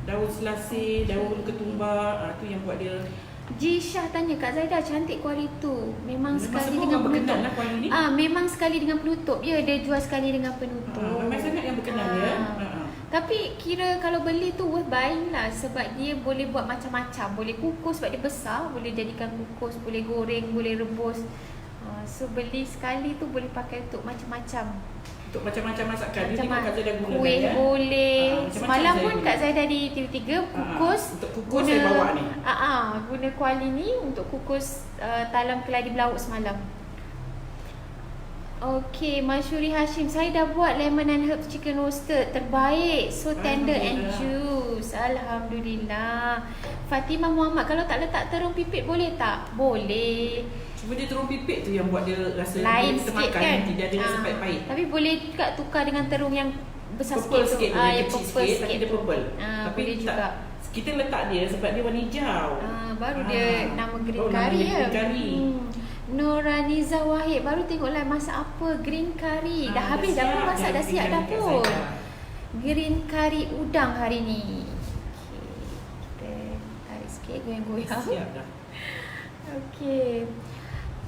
Daun selasih, daun ketumbar, tu yang buat dia. Ji Syah tanya, Kak Zaidah cantik kuali tu. Memang sekali dengan penutup. Lah kuali ni. Memang sekali dengan penutup. Ya, dia jual sekali dengan penutup. Memang sangat yang berkenan ya. Tapi kira kalau beli tu worth buying lah. Sebab dia boleh buat macam-macam. Boleh kukus sebab dia besar. Boleh jadikan kukus, boleh goreng, boleh rebus. So beli sekali tu boleh pakai untuk macam-macam. Untuk macam-macam masakan. Dia Kak Zaidah gunakan kuih ya. Boleh. Semalam pun Kak Zaidah di TV3 kukus. Untuk kukus saya bawa ni. Guna kuali ni untuk kukus talam keladi belauk semalam. Okey, Masyuri Hashim, saya dah buat lemon and herb chicken roasted. Terbaik. So tender and juice. Alhamdulillah. Fatimah Muhammad, kalau tak letak terung pipit boleh tak? Boleh. Cuma dia terung pipit tu yang buat dia rasa lain kita sikit makan kan. Tidak ada rasa pahit-pahit. Tapi boleh juga tukar dengan terung yang besar purple sikit tu. yang kecil sikit tapi dia purple. Tapi boleh juga. Kita letak dia sebab dia warna hijau. Baru dia nama green curry ya. Noraniza Wahid, baru tengok live masak apa? Green curry. Dah habis dah pun masak, dah siap dah pun. Green curry udang hari ni. Kita tarik sikit, goyang-goyang. Siap dah. Okey.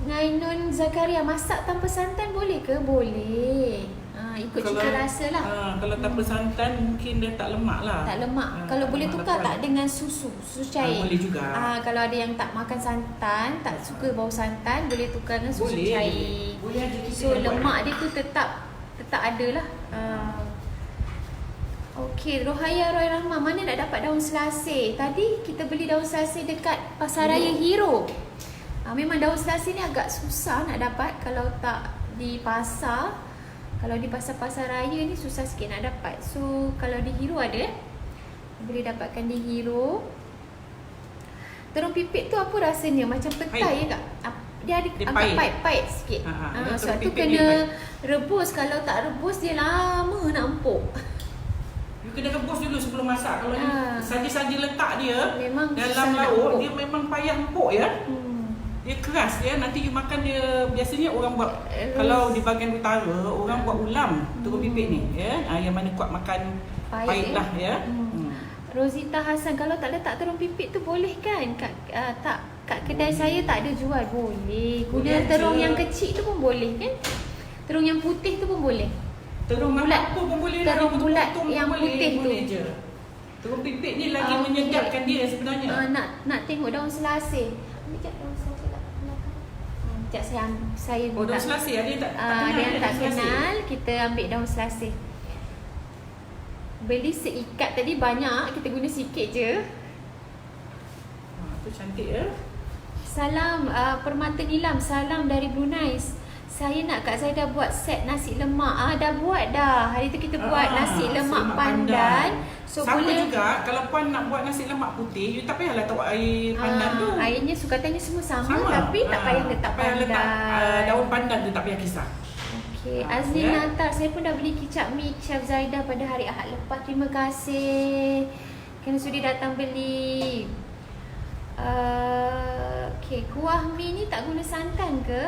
Ngainun Zakaria, masak tanpa santan boleh ke? Boleh. Ikut Kalau- cita rasa lah. Kalau tanpa santan mungkin dia tak lemak lah. Tak lemak. Kalau tak boleh lemak tukar lepas. tak dengan susu cair. Boleh juga. Kalau ada yang tak makan santan, tak suka bau santan, boleh tukar dengan susu Boleh, cair. boleh aja kita So buat. lemak dia tu tetap ada lah. Okey, Rohaya Roy Rahman, mana nak dapat daun selasih? Tadi kita beli daun selasih dekat Pasaraya Hero. Memang daun selasih ni agak susah nak dapat kalau tak di pasar. Kalau di pasar-pasar raya ni susah sikit nak dapat. So kalau di Hero ada, boleh dapatkan di Hero. Terung pipit tu apa rasanya? Macam petai Pahit. ya kak? Dia ada Dia agak pahit. pahit sikit. dia Sebab terung tu pipit dia kena rebus. Kalau tak rebus dia lama nak empuk. You kena rebus dulu sebelum masak. Kalau you saja-saja letak dia Memang dalam susah nak lauk, empuk. dia memang payah empuk ya. Dia keras ya. Nanti you makan dia, biasanya orang buat kalau di bahagian utara orang buat ulam terung pipit ni ya. Yang mana kuat makan pahit lah ya. Rosita Hassan, kalau tak letak terung pipit tu boleh kan? Kat kedai saya tak ada jual. Boleh. Guna Boleh terung je. yang kecil tu pun boleh kan? Terung yang putih tu pun boleh. Terung Bulat. apa pun boleh Terung lagi, bulat potong yang boleh, putih tu. boleh je. Terung pipit ni lagi Okey. menyedapkan dia sebenarnya. Nak tengok daun selasih. Sekejap daun selasih kat belakang. Sekejap saya Daun selasih ada yang tak kenal. ada yang tak daun selasih. kenal, kita ambil daun selasih. Beli seikat tadi banyak, kita guna sikit je. Tu cantik ya. Salam Permata Nilam, salam dari Brunei. Saya nak Kak Zaidah buat set nasi lemak. Dah buat dah. Hari tu kita buat nasi lemak pandan. So sama boleh juga kalau puan nak buat nasi lemak putih, you tak payahlah taruh air pandan tu. airnya sukatannya semua sama, tapi tak payah letak tak payah letak pandan. daun pandan tu, tak payah kisah. Okey, Azlin Natar, saya pun dah beli kicap mi Chef Zaidah pada hari Ahad lepas. Terima kasih kerana sudi datang beli. Okey, kuah mi ni tak guna santan ke?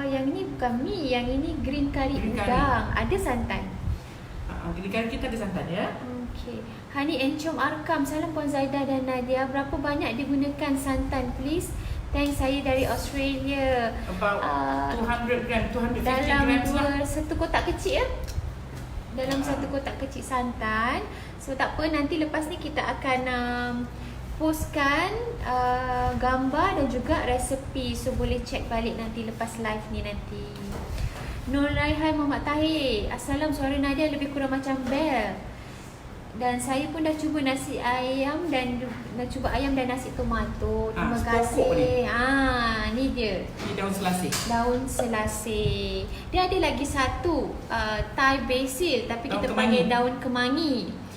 Yang ni bukan mi, yang ini green curry Green curry. udang. Ada santan. Jadi kita ada santan ya. Okey. Hani Encom Arkam, salam Puan Zaidah dan Nadia. Berapa banyak digunakan santan please? Thanks, saya dari Australia. About 200 gram, 250 Dalam grams lah. satu kotak kecil ya. Dalam satu kotak kecil santan. So tak apa, nanti lepas ni kita akan postkan gambar dan juga resepi. So boleh check balik nanti lepas live ni nanti. Nur Raihan Muhammad Tahir, Assalam, suara Nadia lebih kurang macam bell. Dan saya pun dah cuba nasi ayam dan dah cuba ayam dan nasi tomato. Terima sepokok kasih. ni. Ni dia. Ni daun selasih. Daun selasih. Dia ada lagi satu Thai basil, tapi Daun kita kemangi. panggil daun kemangi.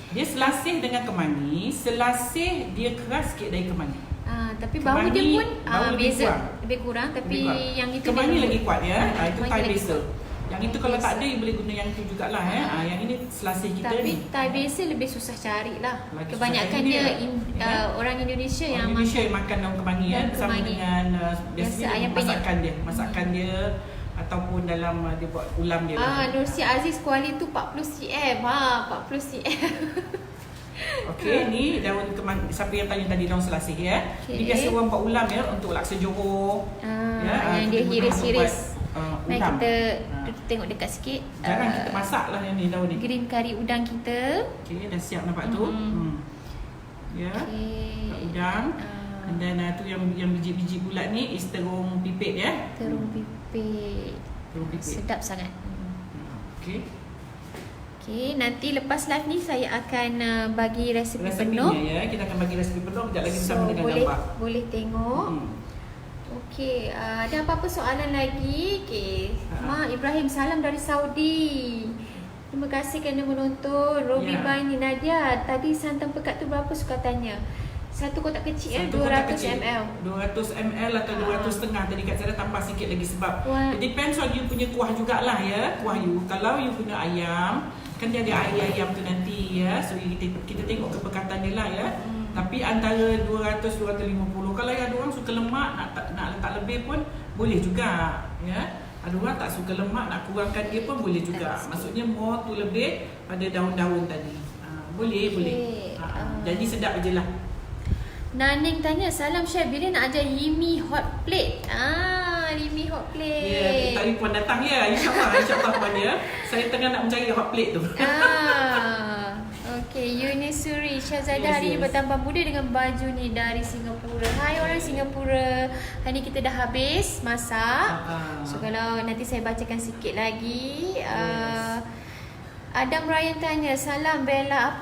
Dia selasih dengan kemangi. Selasih dia keras sikit dari kemangi. Tapi bau dia Kemangi, pun bau lebih beza, kurang. lebih kurang, tapi Lebih kuat. yang itu kemangi dia lagi kuat ya. Itu Kemangi Thai lagi basil. kuat. Yang itu kalau tak ada, you boleh guna yang itu jugalah ya. Yang ini selasih kita Tapi ni. Thai basil lebih susah cari lah. Lagi Kebanyakan susah dia dia. Ya. orang Indonesia Orang yang Indonesia yang makan daun kemangi ya, daun bersama kemangi. dengan Biasa biasanya ayam penyet. masakan dia ataupun dalam dia buat ulam dia. Nursi Aziz Kuali tu 40 cm. 40 cm. Okey, ni daun kemangi. Siapa yang tanya tadi daun selasih ya. Okey. Ni biasa orang buat ulam ya untuk laksa Johor. Yang kita dia guna hiris-hiris. untuk buat, Mari udang. kita tengok dekat sikit. Jangan kita masak lah yang ni daun ni. Green curry udang kita. Okey, dah siap nampak tu. Ya. Okey. Udang. And then tu yang biji-biji bulat ni is terung pipit ya. Terung pipit. Terung pipit. Sedap sangat. Okey. Okey, nanti lepas live ni saya akan bagi resepi Resepinya penuh. ya. Kita akan bagi resepi penuh kejap lagi bersama dengan boleh gambar. boleh tengok. Okey, ada apa-apa soalan lagi? Okey. Mak Ibrahim, salam dari Saudi. Terima kasih kerana menonton. Robi Ya. Bani Nadia, tadi santan pekat tu berapa sukatannya? Satu kotak kecil Satu kotak 200 kecil, ml. 200 ml atau 200 setengah. Tadi kat saya tambah sikit lagi sebab Wah. it depends on you punya kuah jugalah ya. Kuah you. Kalau you guna ayam, kan dia ada air ayam tu nanti ya. So kita tengok kepekatan dia lah ya. Tapi antara 200-250. Kalau yang ada orang suka lemak nak letak lebih pun boleh juga ya. Ada orang tak suka lemak, nak kurangkan dia pun boleh juga. Maksudnya more tu lebih pada daun-daun tadi. Boleh. Jadi sedap je lah. Naning tanya, salam chef, bila nak ajar Yimi hot plate? Limi hot plate. Ya, minta Puan datang ya. InsyaAllah Puan ya. Saya tengah nak mencari hot plate tu. Okay, Yunisuri Syahzada hari ni bertambah muda dengan baju ni dari Singapura. Hai orang Singapura. Hari ni kita dah habis masak. So kalau nanti saya bacakan sikit lagi. Adam Ryan tanya, salam Bella,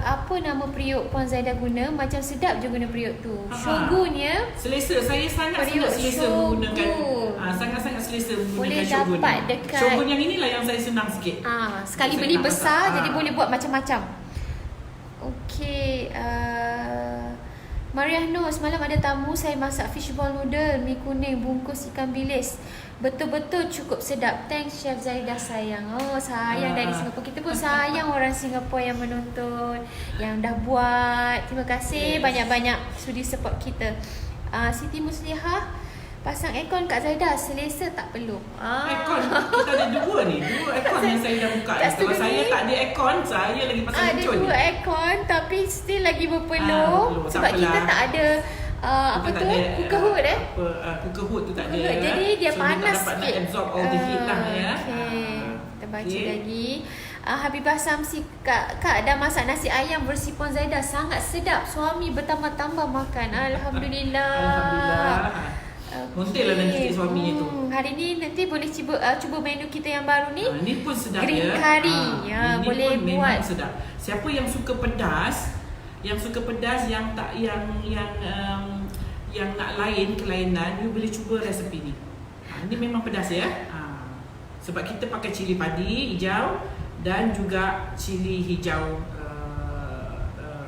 apa nama periuk Puan Zaidah guna? Macam sedap je guna periuk tu. Shogun ya. Selesa, saya sangat-sangat selesa menggunakan. Sangat-sangat selesa menggunakan boleh Shogun. dapat dekat Shogun yang inilah yang saya senang sikit. Sekali beli besar jadi boleh buat macam-macam. Okey, Mariah Nur, semalam ada tamu, saya masak fishball noodle, mi kuning, bungkus ikan bilis. Betul-betul cukup sedap. Thanks Chef Zaidah sayang. Sayang dari Singapura. Kita pun sayang orang Singapura yang menonton, yang dah buat. Terima kasih banyak-banyak sudi support kita. Siti Muslihah, pasang aircon Kak Zaidah, selesa tak perlu. Aircon, kita ada dua ni. Dua aircon yang saya dah buka. Kalau saya tak ada aircon, saya lagi pasang ada aircon. Ada dua aircon tapi still lagi berpeluh. Sebab kita tak ada cooker hood cooker hood tu tak ada. Jadi dia panas sikit. Dapat nak absorb all the heat lah ya. Kita baca lagi. Habibah Samsi, Kak dah masak nasi ayam versi Puan Zaidah, sangat sedap. Suami bertambah-tambah makan. Alhamdulillah. Montel lah nanti suaminya tu. Hari ni nanti boleh cuba menu kita yang baru ni. Ni pun sedap green ya. Curry. Ini Boleh pun buat. Memang sedap. Siapa yang suka pedas, yang tak yang nak kelainan, you boleh cuba resepi ni. Ini memang pedas ya. Sebab kita pakai cili padi hijau dan juga cili hijau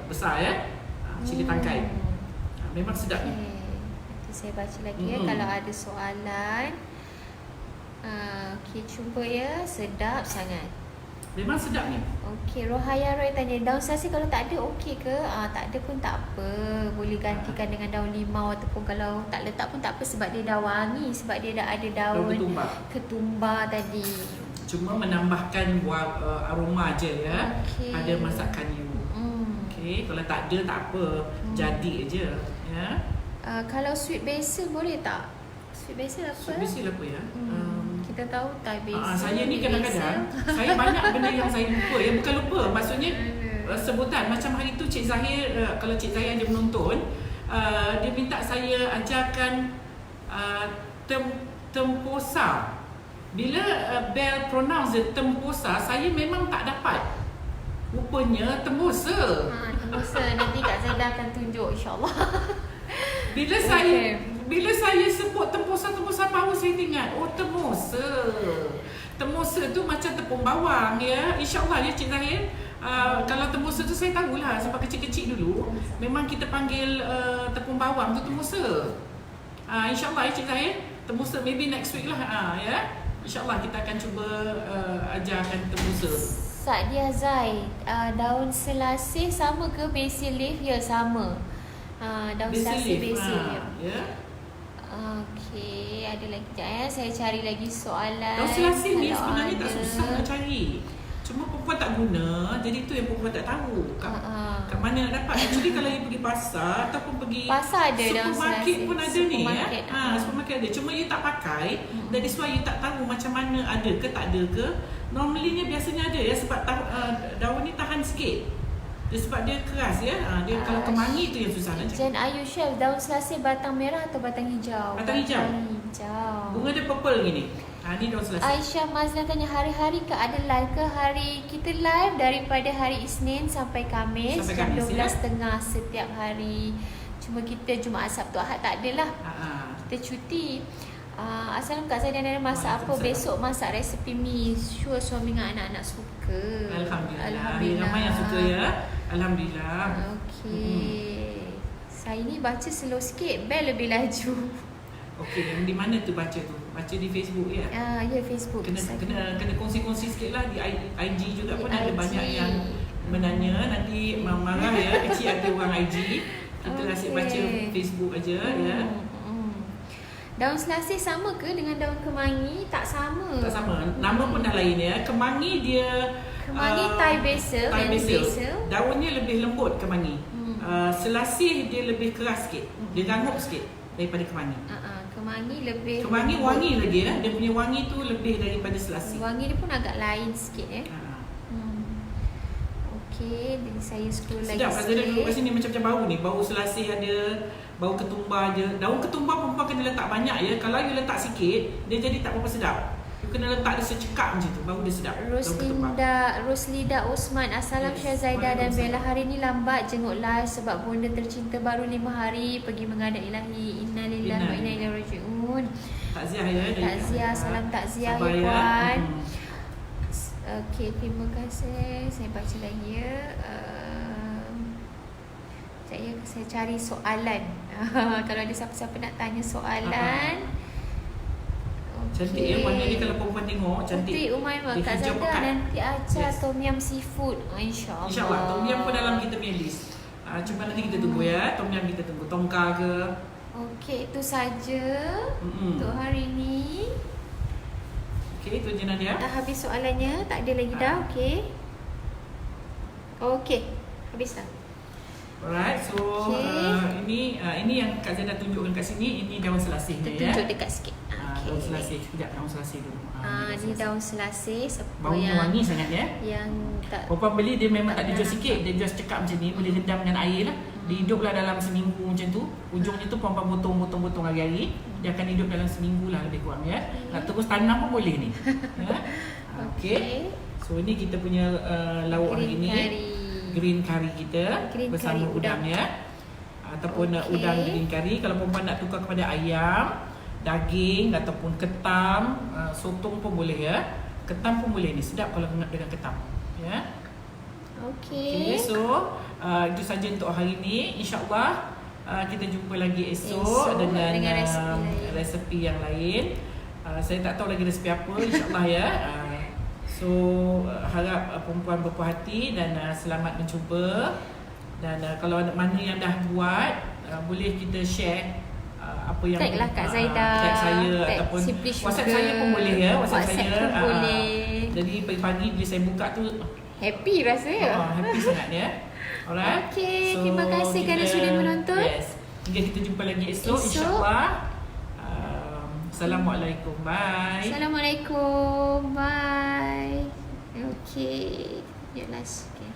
besar ya. Cili tangkai. Memang sedap ni. Nanti saya baca lagi ya kalau ada soalan. Okey, cuba ya. Sedap sangat. Memang sedap ni. Okey, Rohaya Roy tanya, daun selasih kalau tak ada okey ke? Tak ada pun tak apa. Boleh gantikan dengan daun limau ataupun kalau tak letak pun tak apa sebab dia dah wangi, sebab dia dah ada daun ketumbar tadi. Cuma menambahkan aroma je ya pada masakan you. Okey, kalau tak ada tak apa, jadi aje ya. Kalau sweet basil boleh tak? Sweet basil apa? Sweet basil apa ya? Kita tahu Thai basil. Saya ni kadang-kadang saya banyak benda yang saya lupa. Ya bukan lupa, maksudnya sebutan macam hari tu Cik Zahir, kalau Cik Zahir ada menonton, dia minta saya ajarkan temposa. Bila Bel pronounce temposa, saya memang tak dapat. Rupanya temposa. Temposa nanti Kak Zaidah akan tunjuk insya-Allah. Bila saya sebut temposa baru saya ingat, temosa. Temosa tu macam tepung bawang ya. InsyaAllah ya Cik Zahir. Kalau temosa tu saya tahulah sebab kecil-kecil dulu memang kita panggil tepung bawang tu temosa. InsyaAllah ya Cik Zahir. Temosa maybe next week lah ya. InsyaAllah kita akan cuba ajarkan temosa. Sadia Zai, daun selasih sama ke basil leaf? Ya sama. Daun selasih basil ya. Okey, ada lagi sekejap ya. Saya cari lagi soalan. Daun selasih ni sebenarnya tak susah nak cari. Cuma perempuan tak guna, jadi tu yang perempuan tak tahu kat mana nak dapat. Actually kalau you pergi pasar ataupun pergi pasar ada daun selasih. Supermarket pun ada ni ya. Supermarket ada. Cuma you tak pakai. That's why you tak tahu macam mana ada ke tak ada ke. Normally biasanya ada ya sebab daun ni tahan sikit. Sebab dia keras ya. Dia kalau kemangi tu yang susah nak cari. Jen Ayu Chef, daun selasih batang merah atau batang hijau? Batang hijau. Bunga dia purple gini. Ni daun selasih. Aisyah Mazlan tanya, hari-hari ke ada live ke? Kita live daripada hari Isnin sampai Khamis jam 12.30 setiap hari. Cuma kita Jumaat, Sabtu, Ahad tak adalah. Kita cuti. Assalamualaikum Kak Zaidah, dan masak apa? Besok masak resepi mi. Sure suami dengan anak-anak suka. Alhamdulillah. Ramai yang suka ya. Alhamdulillah. Okey. Saya ni baca slow sikit, Bel lebih laju. Okey, yang di mana tu baca tu? Baca di Facebook ya? Ya Facebook. Kena kongsi-kongsi sikit lah di IG juga pun ada banyak yang menanya. Nanti marah ya, kecil ada orang IG. Kita asyik baca Facebook aja ya. Daun selasih sama ke dengan daun kemangi? Tak sama. Tak sama. Nama pun dah lain ya. Kemangi dia Thai basil. Daunnya lebih lembut kemangi. Selasih dia lebih keras sikit. Dia rangup sikit daripada kemangi. Kemangi lebih Kemangi wangi lagi ya. Dia punya wangi tu lebih daripada selasih. Wangi dia pun agak lain sikit ya. Ha. Okey, jadi saya scroll lagi Sedap Kak Zaida sikit. duduk kat sini macam bau ni. Bau selasih ada, bau ketumbar je. Daun ketumbar perempuan kena letak banyak ya. Kalau you letak sikit, dia jadi tak berapa sedap. You kena letak dia secekap macam tu, baru dia sedap. Daun ketumbar. Roslida Osman. Assalam Yes, Syazaidah dan Waalaikumsalam. Bella. Hari ni lambat jenguk live sebab bonda tercinta baru 5 hari pergi menghadap ilahi. Innalillahi wa inna ilaihi raji'un. Takziah ya. dari Takziah, Kak. salam takziah Sabar ya puan. Hmm. Okey, terima kasih. Saya baca lagi ya. Saya cari soalan. Kalau ada siapa-siapa nak tanya soalan. Cantik ya warna dia kalau perempuan tengok cantik. Putri Umaymah, Dia Kak hijau Zaida pekat. nanti acar Yes. tom yum seafood. InsyaAllah. InsyaAllah tom yum pun dalam kita punya list. Cuma nanti kita tunggu ya. Tom yum kita tunggu. Tongka ke. Okey, itu saja Mm-mm. untuk hari ni. Okey, itu je Nadia. Dah habis soalannya, tak ada lagi dah. Okey. Okey, habis dah. Alright, so Okay. ini yang Kak Zaida tunjukkan kat sini. Ini daun selasihnya Kita ya. tunjuk dekat sikit. Daun selasih. Sekejap daun selasih dulu. Ni daun selasih. Siapa Baunya yang wangi sangat ya. yang tak Perempuan beli dia memang tak Tak dijual pernah sikit. Dia jual cekap macam ni. Boleh rendam dengan air lah. Dia hiduplah dalam seminggu macam tu. Ujungnya tu perempuan potong hari-hari. Dia akan hidup dalam seminggu lah lebih kurang ya. Nak terus tanam pun boleh ni. Ya. Okey. So ini kita punya lauk hari green ni. curry. Green curry kita Green bersama curry udang udang. ya. Ataupun Okey. udang green curry. Kalau perempuan nak tukar kepada ayam, daging ataupun ketam, sotong pun boleh ya. Ketam pun boleh ni. Sedap kalau dengan ketam. Ya. Okey. Okay, so itu saja untuk hari ni. InsyaAllah kita jumpa lagi esok dengan resepi yang lain. Saya tak tahu lagi resepi apa. InsyaAllah ya. So harap perempuan berpuas hati dan selamat mencuba. Dan kalau mana yang dah buat, boleh kita share apa yang Tag lah Kak Zaida. tag saya Tag ataupun Simply WhatsApp Sugar. saya pun boleh ya. WhatsApp saya pun boleh. Jadi pagi-pagi bila saya buka tu Happy rasanya. happy sangat ya. Alright. Okey, terima kasih kerana sudah menonton. Yes. Hingga kita jumpa lagi esok. InsyaAllah. Assalamualaikum. Bye. Assalamualaikum. Bye. Okey. Ya last. Okay.